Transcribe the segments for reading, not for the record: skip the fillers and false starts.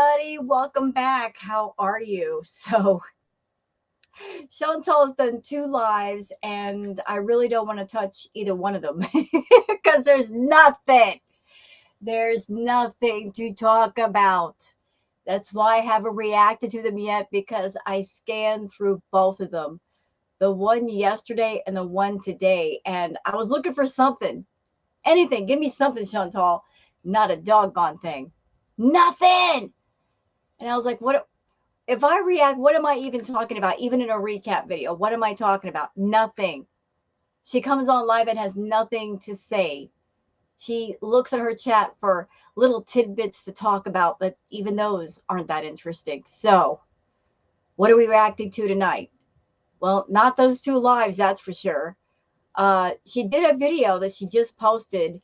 everybody. Welcome back. How are you? So, Chantal's done 2 lives, and I really don't want to touch either one of them because there's nothing. There's nothing to talk about. That's why I haven't reacted to them yet because I scanned through both of them, the one yesterday and the one today, and I was looking for something. Anything. Give me something, Chantal. Not a doggone thing. Nothing. And I was like, what if I react? What am I even talking about? Even in a recap video, what am I talking about? Nothing. She comes on live and has nothing to say. She looks at her chat for little tidbits to talk about, but even those aren't that interesting. So, what are we reacting to tonight? Well, not those 2 lives, that's for sure. She did a video that she just posted.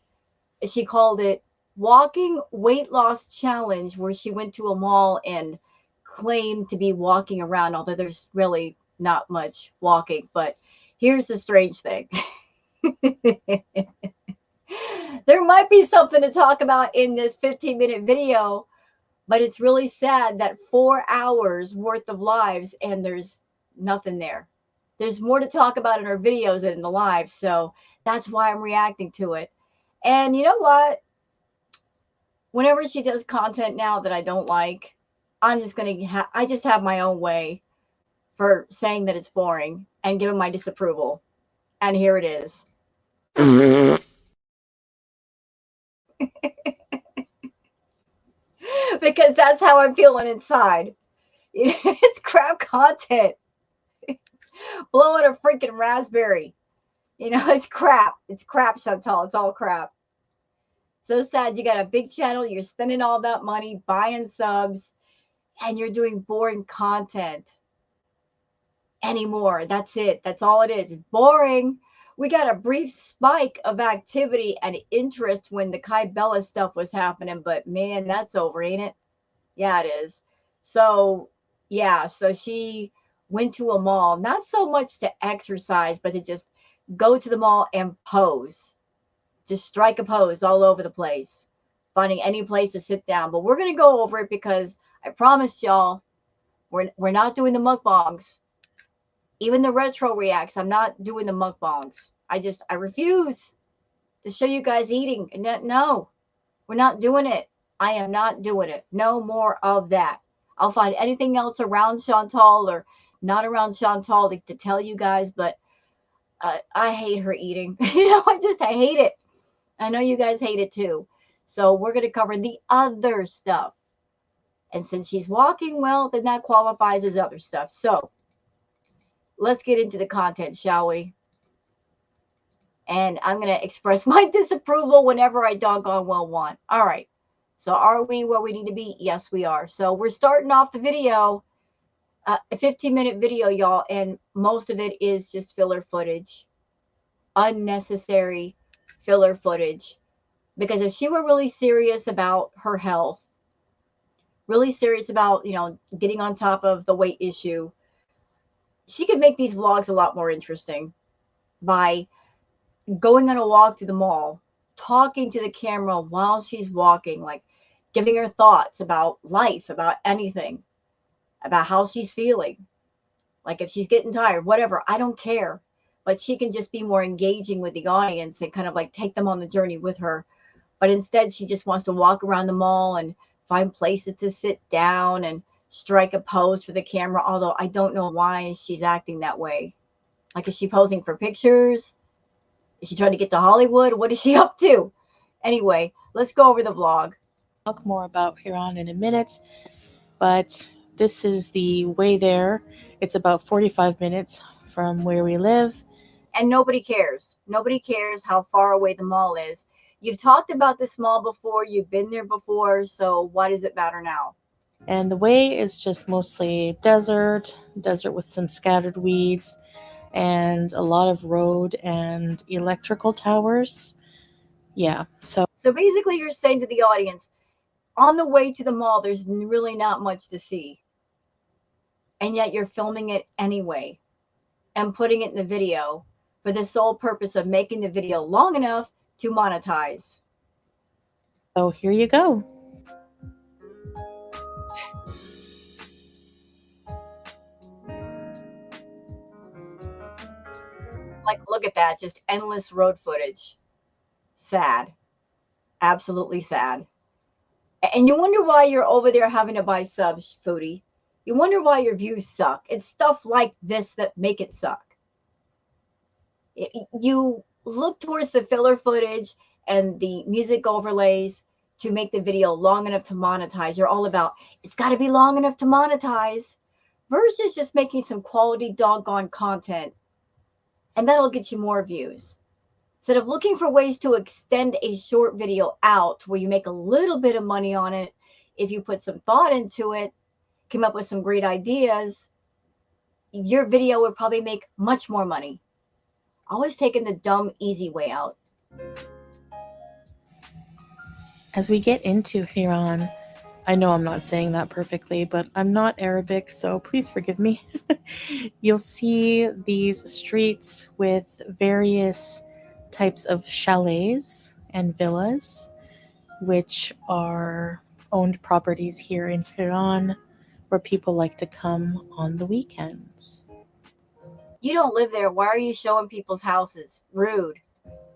She called it Walking Weight Loss Challenge, where she went to a mall and claimed to be walking around, although there's really not much walking. But here's the strange thing. There might be something to talk about in this 15-minute video, but it's really sad that 4 hours worth of lives and there's nothing there. There's more to talk about in her videos than in the live, so that's why I'm reacting to it. And you know what? Whenever she does content now that I don't like, I'm just going to I just have my own way for saying that it's boring and giving my disapproval. And here it is. Because that's how I'm feeling inside. It's crap content. Blowing a freaking raspberry. It's crap. It's crap, Chantal. It's all crap. So sad. You got a big channel. You're spending all that money buying subs, and you're doing boring content anymore. That's it. That's all it is. It's boring. We got a brief spike of activity and interest when the Kai Bella stuff was happening, but man, that's over, ain't it? Yeah, it is. So, yeah, so she went to a mall, not so much to exercise, but to just go to the mall and pose. Just strike a pose all over the place, finding any place to sit down. But we're going to go over it because I promised y'all we're not doing the mukbangs. Even the retro reacts, I'm not doing the mukbangs. I refuse to show you guys eating. No, we're not doing it. I am not doing it. No more of that. I'll find anything else around Chantal or not around Chantal to tell you guys, but I hate her eating. I hate it. I know you guys hate it too. So we're going to cover the other stuff. And since she's walking well, then that qualifies as other stuff. So let's get into the content, shall we? And I'm going to express my disapproval whenever I doggone well want. All right. So are we where we need to be? Yes, we are. So we're starting off the video, a 15-minute video, y'all. And most of it is just filler footage, unnecessary filler footage. Because if she were really serious about her health, really serious about, getting on top of the weight issue, she could make these vlogs a lot more interesting by going on a walk to the mall, talking to the camera while she's walking, like giving her thoughts about life, about anything, about how she's feeling. Like if she's getting tired, whatever, I don't care. But she can just be more engaging with the audience and kind of like take them on the journey with her. But instead, she just wants to walk around the mall and find places to sit down and strike a pose for the camera. Although I don't know why she's acting that way. Like, is she posing for pictures? Is she trying to get to Hollywood? What is she up to? Anyway, let's go over the vlog. Talk more about here on in a minute, but this is the way there. It's about 45 minutes from where we live. And nobody cares. Nobody cares how far away the mall is. You've talked about this mall before. You've been there before. So why does it matter now? And the way is just mostly desert with some scattered weeds and a lot of road and electrical towers. Yeah, so basically you're saying to the audience, on the way to the mall, there's really not much to see. And yet you're filming it anyway and putting it in the video for the sole purpose of making the video long enough to monetize. So here you go. Like, look at that, just endless road footage. Sad. Absolutely sad. And you wonder why you're over there having to buy subs, Foodie. You wonder why your views suck. It's stuff like this that make it suck. You look towards the filler footage and the music overlays to make the video long enough to monetize. You're all about, it's got to be long enough to monetize, versus just making some quality doggone content, and that'll get you more views. Instead of looking for ways to extend a short video out where you make a little bit of money on it, if you put some thought into it, came up with some great ideas, your video would probably make much more money. Always taking the dumb, easy way out. As we get into Iran, I know I'm not saying that perfectly, but I'm not Arabic, so please forgive me. You'll see these streets with various types of chalets and villas, which are owned properties here in Iran, where people like to come on the weekends. You don't live there. Why are you showing people's houses? Rude.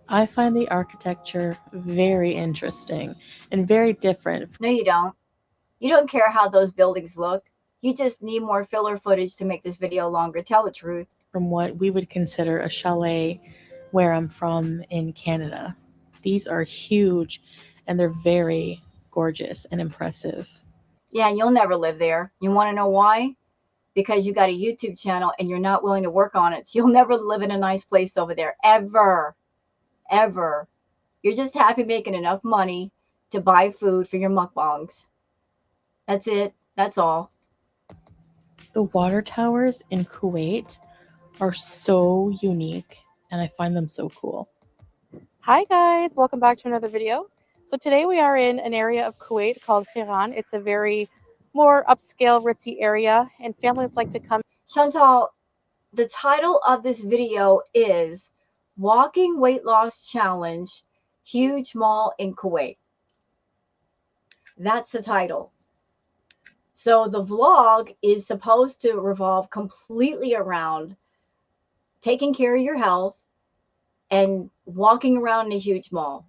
I find the architecture very interesting and very different No, you don't. You don't care how those buildings look. You just need more filler footage to make this video longer. Tell the truth. from what we would consider a chalet where I'm from in Canada. These are huge and they're very gorgeous and impressive. Yeah, and you'll never live there. You want to know why? Because you got a YouTube channel and you're not willing to work on it. So you'll never live in a nice place over there. Ever. Ever. You're just happy making enough money to buy food for your mukbangs. That's it. That's all. The water towers in Kuwait are so unique and I find them so cool. Hi guys, welcome back to another video. So today we are in an area of Kuwait called Terrace. It's a very more upscale, ritzy area, and families like to come. Chantal, the title of this video is Walking Weight Loss Challenge, Huge Mall in Kuwait. That's the title. So the vlog is supposed to revolve completely around taking care of your health and walking around in a huge mall.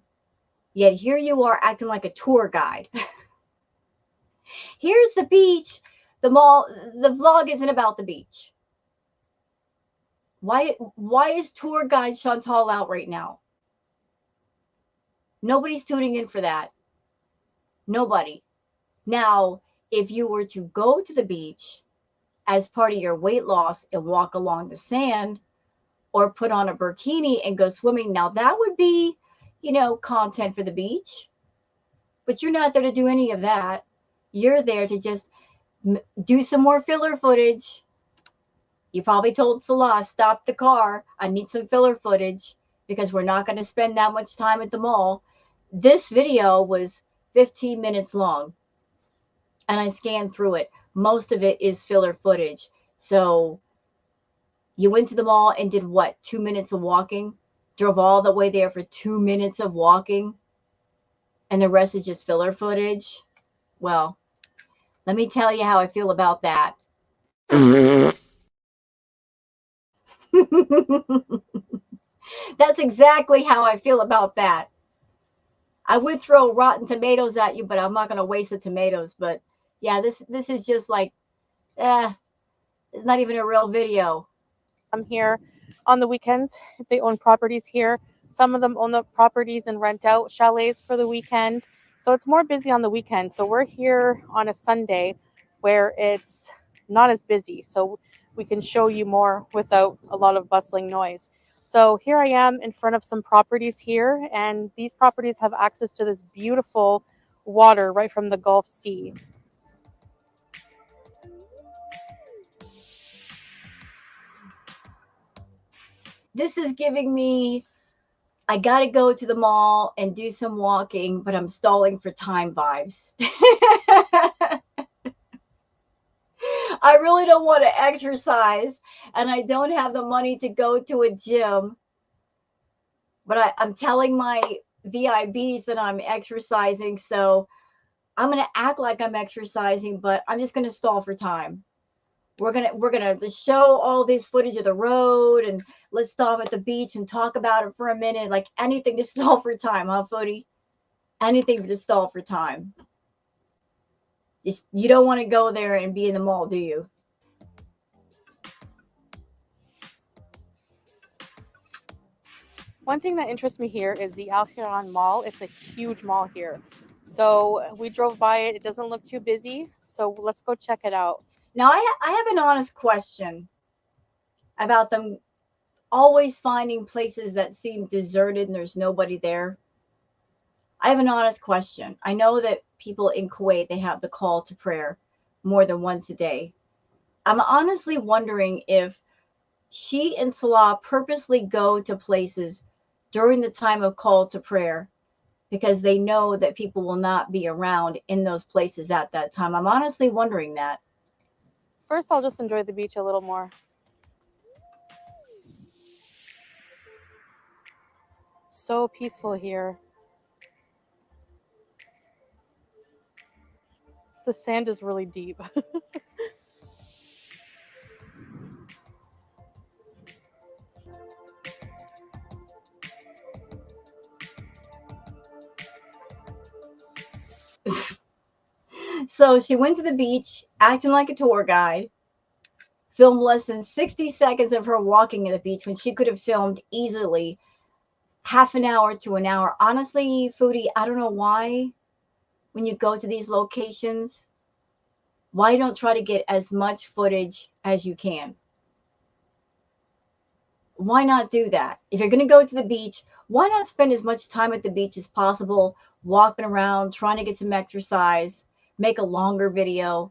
Yet here you are acting like a tour guide. Here's the beach. The mall, the vlog isn't about the beach. Why is tour guide Chantal out right now? Nobody's tuning in for that. Nobody. Now, if you were to go to the beach as part of your weight loss and walk along the sand or put on a bikini and go swimming, now that would be, content for the beach. But you're not there to do any of that. You're there to just do some more filler footage. You probably told Salah, stop the car. I need some filler footage because we're not going to spend that much time at the mall. This video was 15 minutes long and I scanned through it. Most of it is filler footage. So you went to the mall and did what? 2 minutes of walking? Drove all the way there for 2 minutes of walking? And the rest is just filler footage? Well, let me tell you how I feel about that. That's exactly how I feel about that. I would throw rotten tomatoes at you, but I'm not going to waste the tomatoes. But yeah, this is just like, it's not even a real video. I'm here on the weekends if they own properties here. Some of them own the properties and rent out chalets for the weekend. So it's more busy on the weekend. So we're here on a Sunday where it's not as busy. So we can show you more without a lot of bustling noise. So here I am in front of some properties here, and these properties have access to this beautiful water right from the Gulf Sea. This is giving me, I got to go to the mall and do some walking, but I'm stalling for time vibes. I really don't want to exercise and I don't have the money to go to a gym. But I'm telling my VIBs that I'm exercising. So I'm going to act like I'm exercising, but I'm just going to stall for time. We're gonna show all this footage of the road, and let's stop at the beach and talk about it for a minute. Like anything to stall for time, huh, Footy? Anything to stall for time. Just you don't want to go there and be in the mall, do you? One thing that interests me here is the Arent Mall. It's a huge mall here. So we drove by it. It doesn't look too busy. So let's go check it out. Now I have an honest question about them always finding places that seem deserted and there's nobody there. I have an honest question. I know that people in Kuwait, they have the call to prayer more than once a day. I'm honestly wondering if she and Salah purposely go to places during the time of call to prayer because they know that people will not be around in those places at that time. I'm honestly wondering that. First, I'll just enjoy the beach a little more. So peaceful here. The sand is really deep. So she went to the beach acting like a tour guide, filmed less than 60 seconds of her walking at the beach when she could have filmed easily half an hour to an hour. Honestly, Foodie, I don't know why when you go to these locations, why you don't try to get as much footage as you can. Why not do that? If you're going to go to the beach, why not spend as much time at the beach as possible, walking around, trying to get some exercise, make a longer video,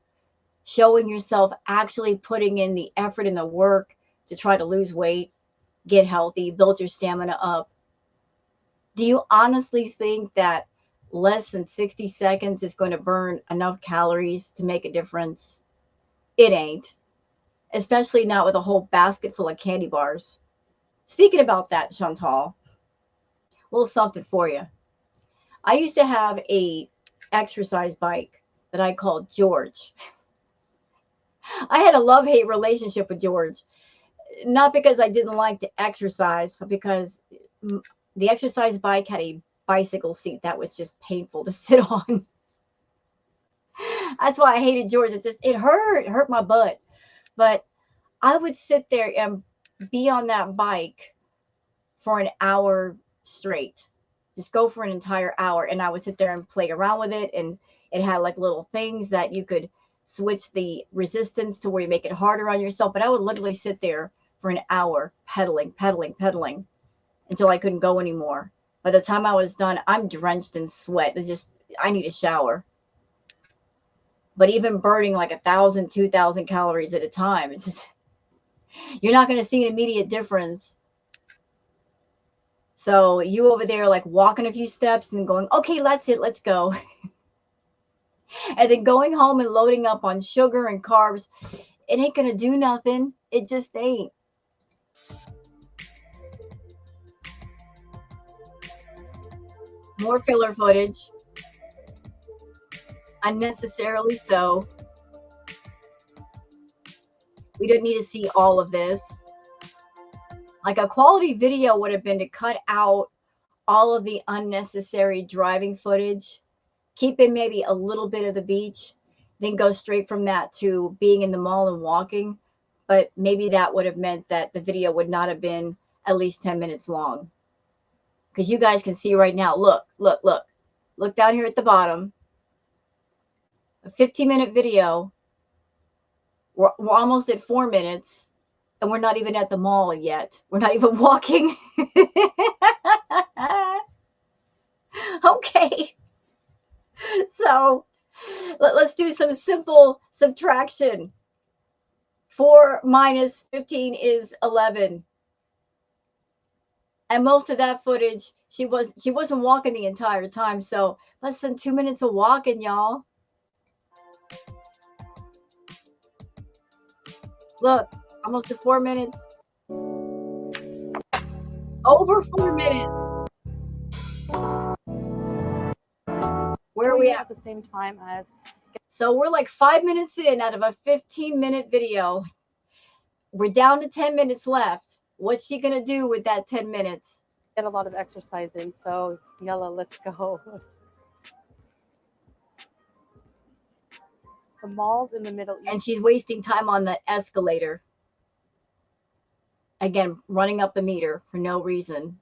showing yourself actually putting in the effort and the work to try to lose weight, get healthy, build your stamina up. Do you honestly think that less than 60 seconds is going to burn enough calories to make a difference? It ain't, especially not with a whole basket full of candy bars. Speaking about that, Chantal, a little something for you. I used to have a exercise bike that I called George. I had a love-hate relationship with George, not because I didn't like to exercise, but because the exercise bike had a bicycle seat that was just painful to sit on. That's why I hated George. It hurt my butt. But I would sit there and be on that bike for an hour straight. Just go for an entire hour, and I would sit there and play around with it, and it had like little things that you could switch the resistance to where you make it harder on yourself. But I would literally sit there for an hour pedaling, pedaling, pedaling until I couldn't go anymore. By the time I was done, I'm drenched in sweat. I need a shower. But even burning like 1,000, 2,000 calories at a time, you're not going to see an immediate difference. So you over there like walking a few steps and going, okay, that's it, let's go. And then going home and loading up on sugar and carbs, it ain't going to do nothing. It just ain't. More filler footage. Unnecessarily so. We don't need to see all of this. Like a quality video would have been to cut out all of the unnecessary driving footage, keep in maybe a little bit of the beach, then go straight from that to being in the mall and walking. But maybe that would have meant that the video would not have been at least 10 minutes long. Because you guys can see right now, look down here at the bottom. A 15-minute video. We're almost at 4 minutes, and we're not even at the mall yet. We're not even walking. Okay. So let's do some simple subtraction. 4 minus 15 is 11. And most of that footage, she wasn't walking the entire time. So less than 2 minutes of walking, y'all. Look, almost at 4 minutes. Over 4 minutes. Where are we at? The same time as. So we're like 5 minutes in out of a 15-minute video. We're down to 10 minutes left. What's she going to do with that 10 minutes? Get a lot of exercise in. So, yalla, let's go. The mall's in the Middle East. And she's wasting time on the escalator. Again, running up the meter for no reason.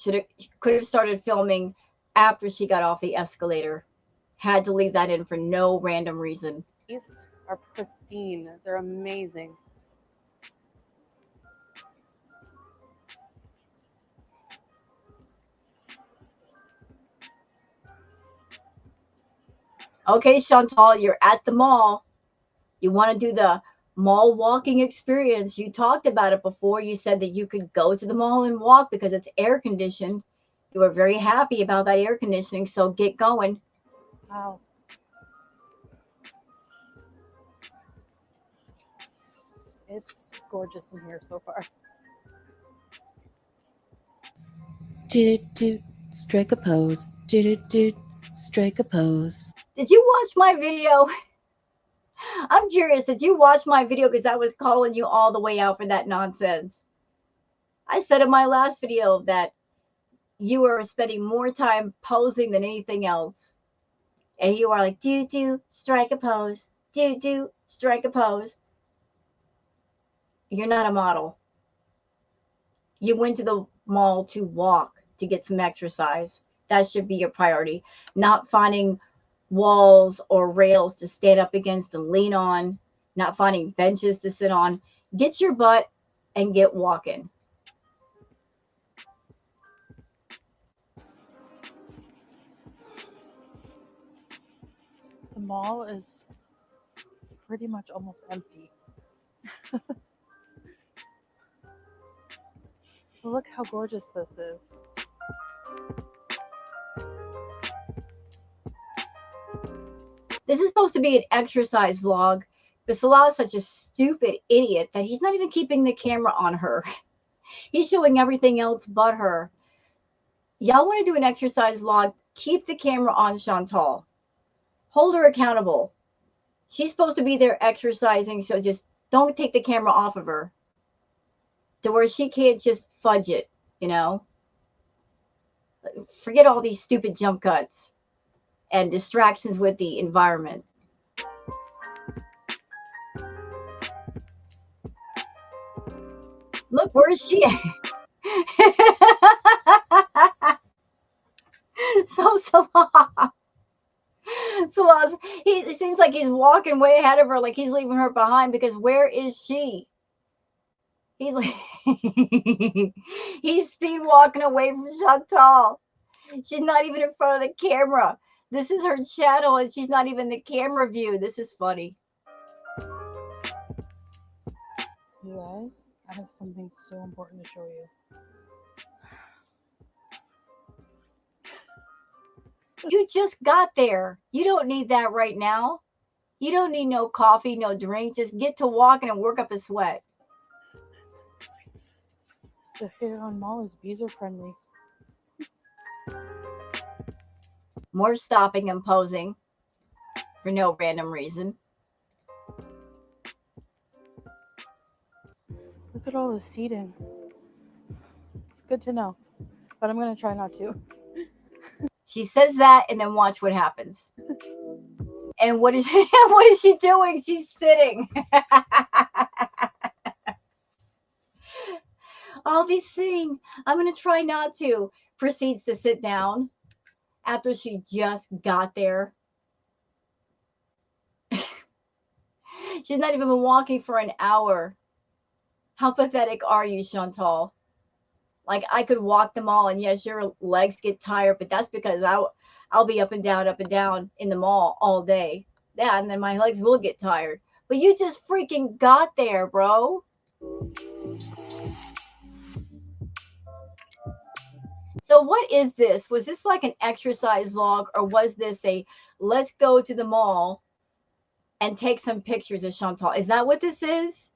Could have started filming after she got off the escalator. Had to leave that in for no random reason. These are pristine. They're amazing. Okay, Chantal, you're at the mall. You want to do the mall walking experience. You talked about it before. You said that you could go to the mall and walk because it's air conditioned. You were very happy about that air conditioning, so get going. Wow. It's gorgeous in here so far. Do strike a pose. Do strike a pose. Did you watch my video? I'm curious, did you watch my video? Because I was calling you all the way out for that nonsense. I said in my last video that you were spending more time posing than anything else. And you are like, do, strike a pose. Do, strike a pose. You're not a model. You went to the mall to walk, to get some exercise. That should be your priority. Not finding walls or rails to stand up against and lean on. Not finding benches to sit on. Get your butt and get walking. The mall is pretty much almost empty. Look how gorgeous this is. This is supposed to be an exercise vlog, but Salah is such a stupid idiot that he's not even keeping the camera on her. He's showing everything else but her. Y'all want to do an exercise vlog? Keep the camera on Chantal. Hold her accountable. She's supposed to be there exercising, so just don't take the camera off of her to where she can't just fudge it, you know? Forget all these stupid jump cuts and distractions with the environment. Look, where is she at? So Salah. It seems like he's walking way ahead of her, like he's leaving her behind, because where is she? He's like, he's speed walking away from Chantal. She's not even in front of the camera. This is her channel and she's not even the camera view. This is funny. You guys, I have something so important to show you. You just got there. You don't need that right now. You don't need no coffee, no drink. Just get to walking and work up a sweat. The Terrace Mall is beezer friendly. More stopping and posing for no random reason. Look at all the seating. It's good to know, but I'm going to try not to. She says that and then watch what happens. And what is she doing? She's sitting. All these sitting. I'm going to try not to. Proceeds to sit down after she just got there. She's not even been walking for an hour. How pathetic are you, Chantal? Like, I could walk them all, and yes, your legs get tired, but that's because I'll be up and down in the mall all day. Yeah, and then my legs will get tired. But you just freaking got there, bro. So what is this? Was this like an exercise vlog, or was this a let's go to the mall and take some pictures of Chantal? Is that what this is?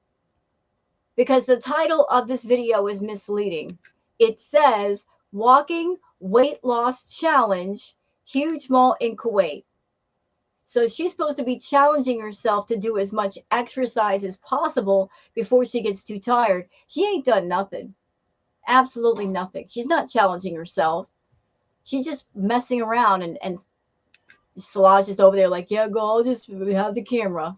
Because the title of this video is misleading. It says Walking Weight Loss Challenge, Huge Mall in Kuwait. So she's supposed to be challenging herself to do as much exercise as possible before she gets too tired. She ain't done nothing. Absolutely nothing. She's not challenging herself. She's just messing around, and Solage just over there like, yeah, go, I'll just have the camera.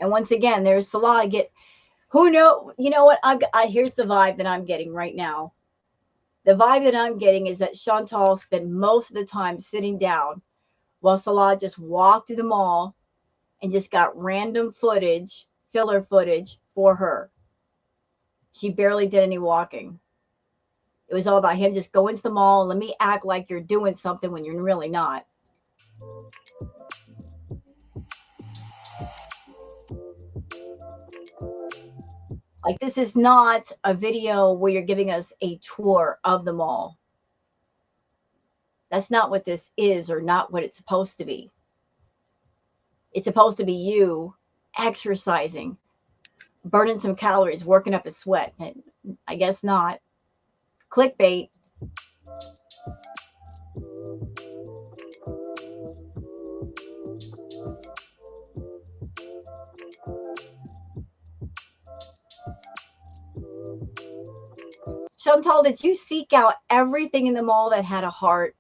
And once again, there's Salah get who know you know what here's the vibe that I'm getting right now. The vibe that I'm getting is that Chantal spent most of the time sitting down while Salah just walked through the mall and just got random footage, filler footage for her. She barely did any walking. It was all about him just going to the mall and let me act like you're doing something when you're really not. Like, this is not a video where you're giving us a tour of the mall. That's not what this is, or not what it's supposed to be. It's supposed to be you exercising, burning some calories, working up a sweat. And I guess not. Clickbait. Chantal, did you seek out everything in the mall that had a heart?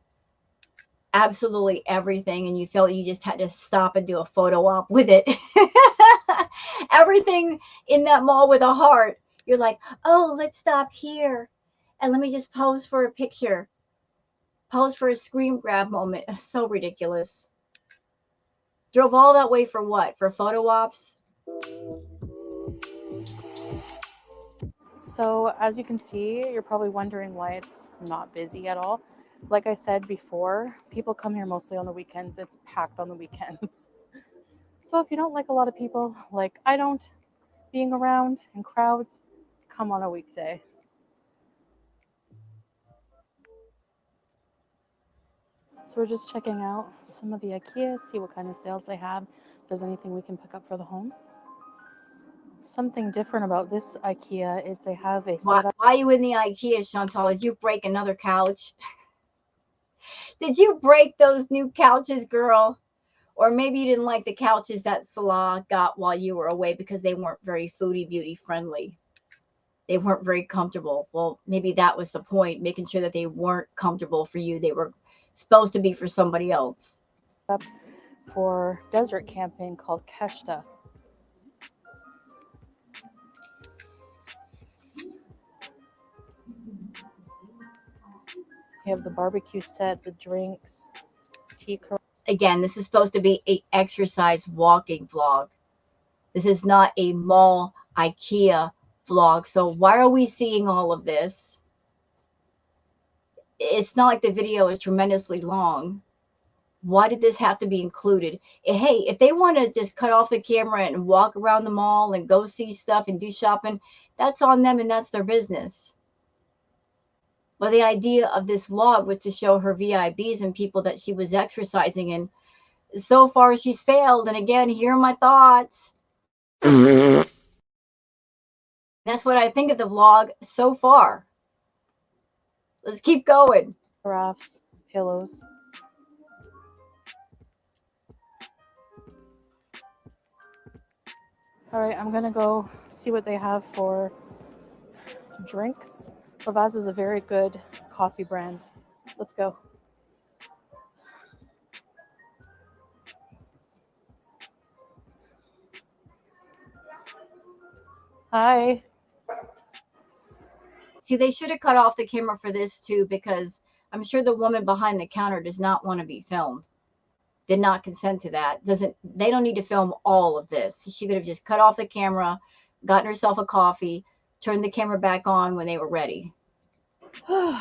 Absolutely everything, and you felt you just had to stop and do a photo op with it. Everything in that mall with a heart, you're like, oh, let's stop here and let me just pose for a picture, pose for a screen grab moment. So ridiculous. Drove all that way for what? For photo ops? So as you can see, you're probably wondering why it's not busy at all. Like I said before, people come here mostly on the weekends. It's packed on the weekends. So if you don't like a lot of people, like I don't, being around in crowds, come on a weekday. So we're just checking out some of the IKEA, see what kind of sales they have, if there's anything we can pick up for the home. Something different about this IKEA is they have a setup. Why are you in the IKEA, Chantal? Did you break another couch? Did you break those new couches, girl? Or maybe you didn't like the couches that Salah got while you were away because they weren't very foodie beauty friendly. They weren't very comfortable. Well, maybe that was the point, making sure that they weren't comfortable for you. They were supposed to be for somebody else. For desert camping called Keshta. You have the barbecue set, the drinks, tea. Again, this is supposed to be a exercise walking vlog. This is not a mall IKEA vlog. So why are we seeing all of this? It's not like the video is tremendously long. Why did this have to be included? Hey, if they want to just cut off the camera and walk around the mall and go see stuff and do shopping, that's on them and that's their business. But the idea of this vlog was to show her VIBs and people that she was exercising, and so far she's failed. And again, here are my thoughts. That's what I think of the vlog so far. Let's keep going. Giraffes, pillows. All right, I'm gonna go see what they have for drinks. Lavaz is a very good coffee brand. Let's go. Hi. See, they should have cut off the camera for this too, because I'm sure the woman behind the counter does not want to be filmed. Did not consent to that. They don't need to film all of this. She could have just cut off the camera, gotten herself a coffee, turned the camera back on when they were ready. Do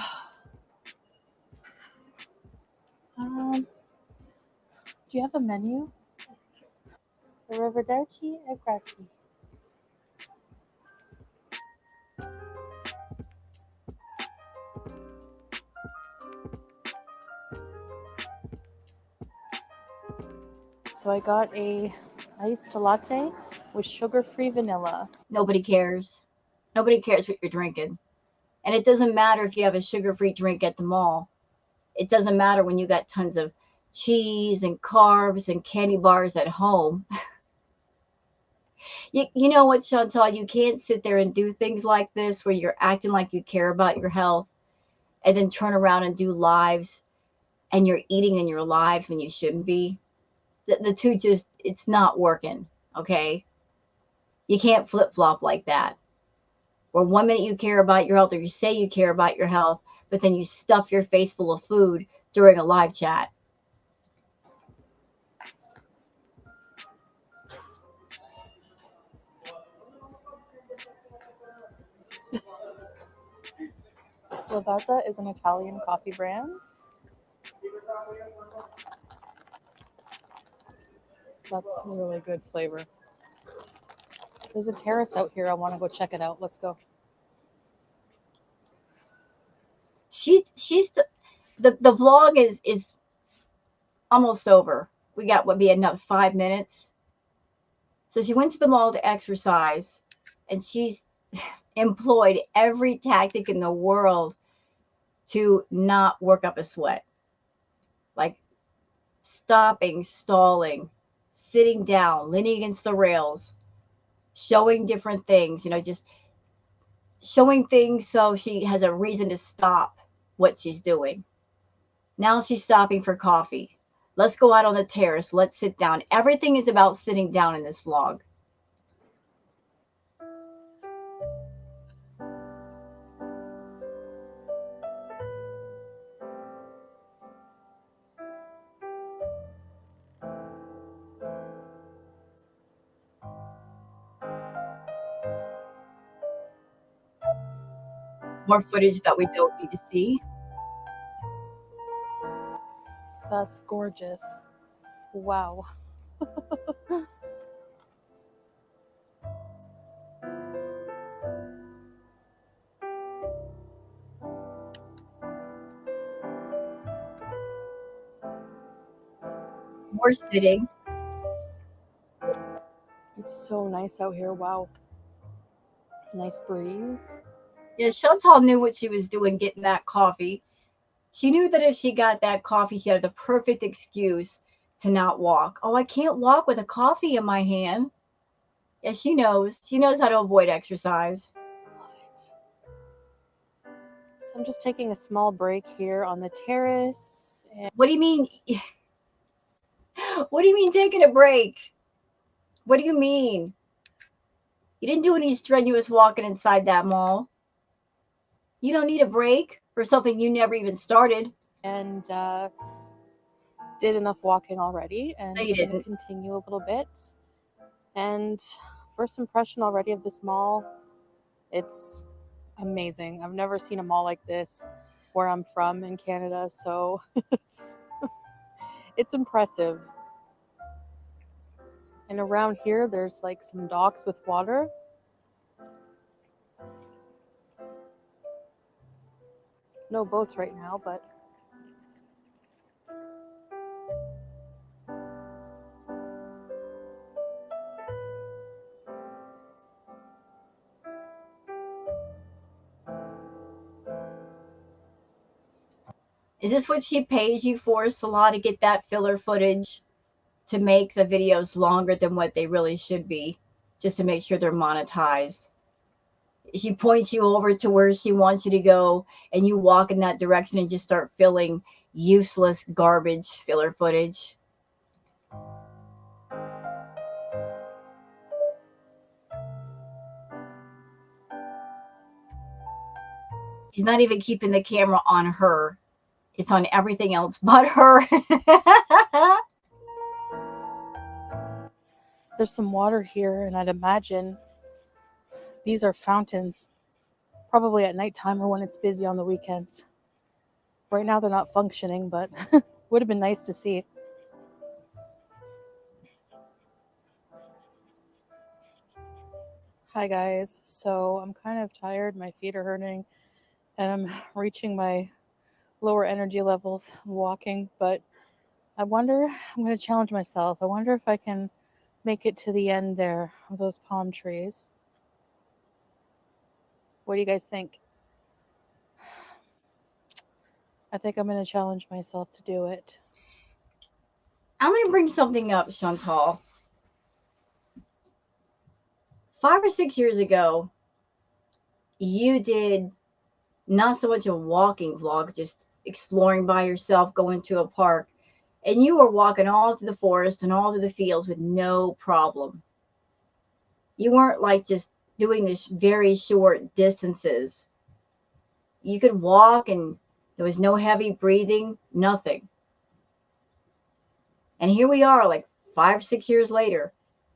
you have a menu? Arrivederci e grazie. So I got a Iced latte with sugar-free vanilla. Nobody cares. Nobody cares what you're drinking. And it doesn't matter if you have a sugar-free drink at the mall. It doesn't matter when you got tons of cheese and carbs and candy bars at home. You know what, Chantal? You can't sit there and do things like this where you're acting like you care about your health and then turn around and do lives and you're eating in your lives when you shouldn't be. The two just, it's not working, okay? You can't flip flop like that. Where one minute you care about your health or you say you care about your health, but then you stuff your face full of food during a live chat. Lavazza is an Italian coffee brand. That's really good flavor. There's a Terrace out here. I want to go check it out. Let's go. She's the vlog is almost over. We got what be another 5 minutes. So she went to the mall to exercise, and she's employed every tactic in the world to not work up a sweat, like stopping, stalling, sitting down, leaning against the rails, showing different things. Just showing things so she has a reason to stop what she's doing. Now she's stopping for coffee. Let's go out on the terrace. Let's sit down. Everything is about sitting down in this vlog. More footage that we don't need to see. That's gorgeous. Wow. More sitting. It's so nice out here. Wow. Nice breeze. Yeah, Chantal knew what she was doing getting that coffee. She knew that if she got that coffee, she had the perfect excuse to not walk. Oh, I can't walk with a coffee in my hand. Yeah, she knows. She knows how to avoid exercise. Love it. So I'm just taking a small break here on the terrace. And What do you mean? What do you mean taking a break? What do you mean? You didn't do any strenuous walking inside that mall. You don't need a break for something you never even started. did enough walking already, and No, you I'm going to didn't. continue a little bit. And first impression already of this mall, it's amazing. I've never seen a mall like this where I'm from in Canada, so it's impressive. And around here, there's like some docks with water. No boats right now, but Is this what she pays you for, Salah, to get that filler footage to make the videos longer than what they really should be, just to make sure they're monetized? She points you over to where she wants you to go, and you walk in that direction and just start filling useless garbage filler footage. He's not even keeping the camera on her. It's on everything else but her. there's some water here, and I'd imagine these are fountains, probably at nighttime or when it's busy on the weekends. Right now they're not functioning, but would have been nice to see. Hi guys, so I'm kind of tired, my feet are hurting, and I'm reaching my lower energy levels of walking, but I'm going to challenge myself. I wonder if I can make it to the end there of those palm trees. What do you guys think? I think I'm going to challenge myself to do it. I'm going to bring something up, Chantal. 5 or 6 years ago, you did not so much a walking vlog, just exploring by yourself, going to a park, and you were walking all through the forest and all through the fields with no problem. You weren't like just doing this very short distances. You could walk and there was no heavy breathing, nothing. And here we are, like 5, 6 years later.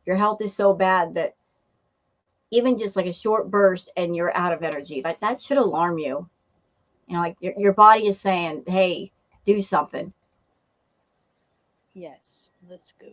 Your health is so bad that even just like a short burst and you're out of energy. Like that should alarm you. You know, like your body is saying, hey, do something. Yes, let's go.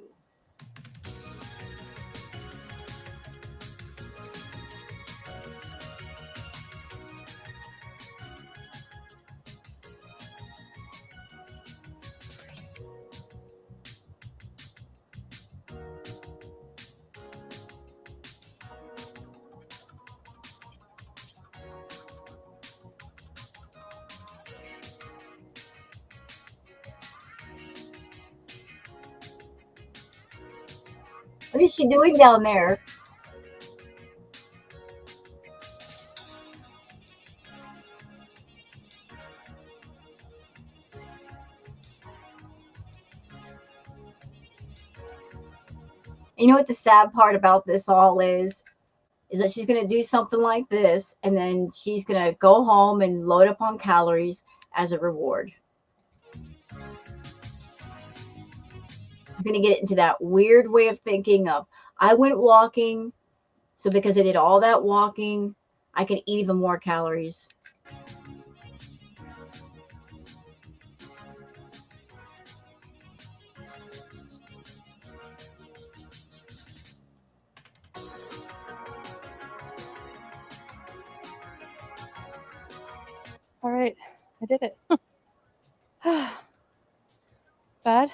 What is she doing down there? You know what the sad part about this all is? Is that she's going to do something like this and then she's going to go home and load up on calories as a reward. She's going to get into that weird way of thinking of, I went walking, so because I did all that walking, I can eat even more calories. All right, I did it. Bad.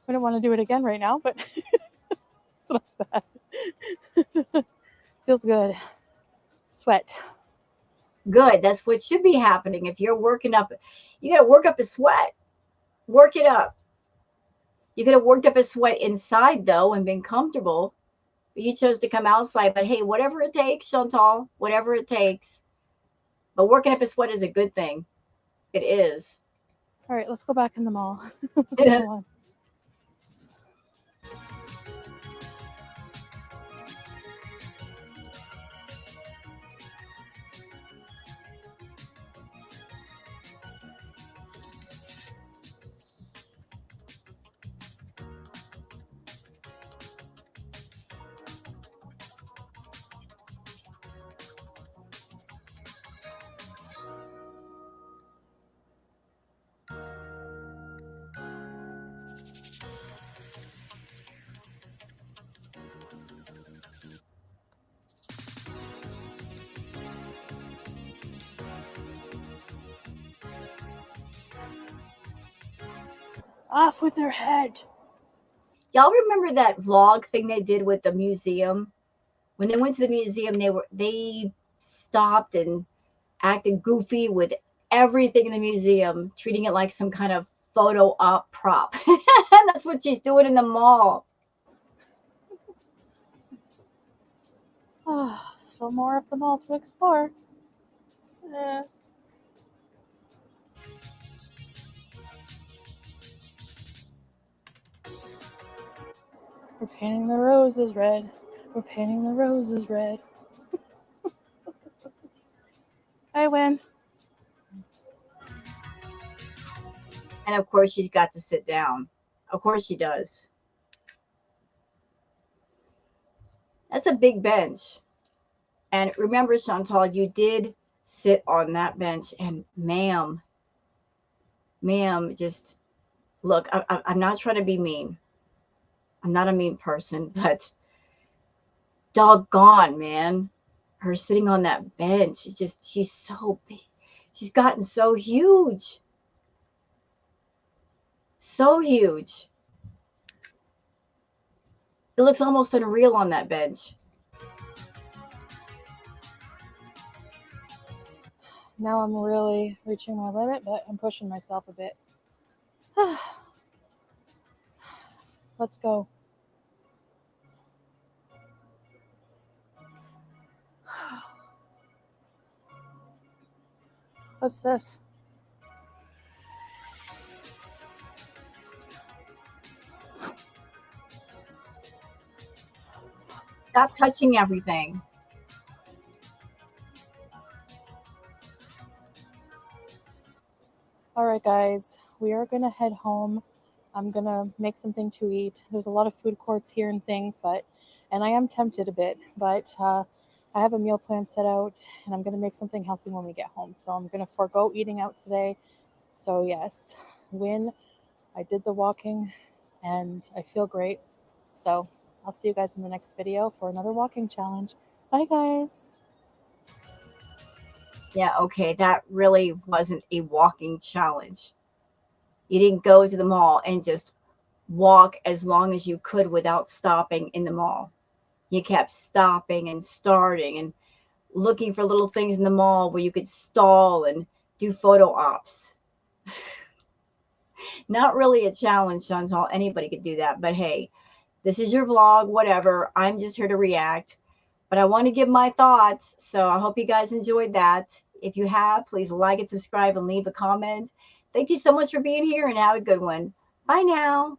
I don't want to do it again right now, but it's not bad. Feels good. Sweat. Good. That's what should be happening. If you're working up, you got to work up a sweat. Work it up. You could have worked up a sweat inside though and been comfortable. But you chose to come outside. But hey, whatever it takes, Chantal, whatever it takes. But working up a sweat is a good thing. It is. All right, let's go back in the mall. Come on. Off with their head. Y'all remember that vlog thing they did with the museum? When they went to the museum, they stopped and acted goofy with everything in the museum, treating it like some kind of photo op prop. That's what she's doing in the mall. Oh, still more of the mall to explore. We're painting the roses red. We're painting the roses red. I win. And of course, she's got to sit down. Of course, she does. That's a big bench. And remember, Chantal, you did sit on that bench. And ma'am, just look, I'm not trying to be mean. I'm not a mean person, but doggone, man. Her sitting on that bench. She's so big. She's gotten so huge. So huge. It looks almost unreal on that bench. Now I'm really reaching my limit, but I'm pushing myself a bit. Let's go. What's this? Stop touching everything. All right, guys, we are going to head home. I'm going to make something to eat. There's a lot of food courts here and things, and I am tempted a bit, but I have a meal plan set out, and I'm going to make something healthy when we get home. So I'm going to forego eating out today. So yes, I did the walking, and I feel great. So I'll see you guys in the next video for another walking challenge. Bye, guys. Yeah, okay, that really wasn't a walking challenge. You didn't go to the mall and just walk as long as you could without stopping in the mall. You kept stopping and starting and looking for little things in the mall where you could stall and do photo ops. Not really a challenge, Chantal. Anybody could do that. But hey, this is your vlog, whatever. I'm just here to react. But I want to give my thoughts. So I hope you guys enjoyed that. If you have, please like and subscribe and leave a comment. Thank you so much for being here and have a good one. Bye now.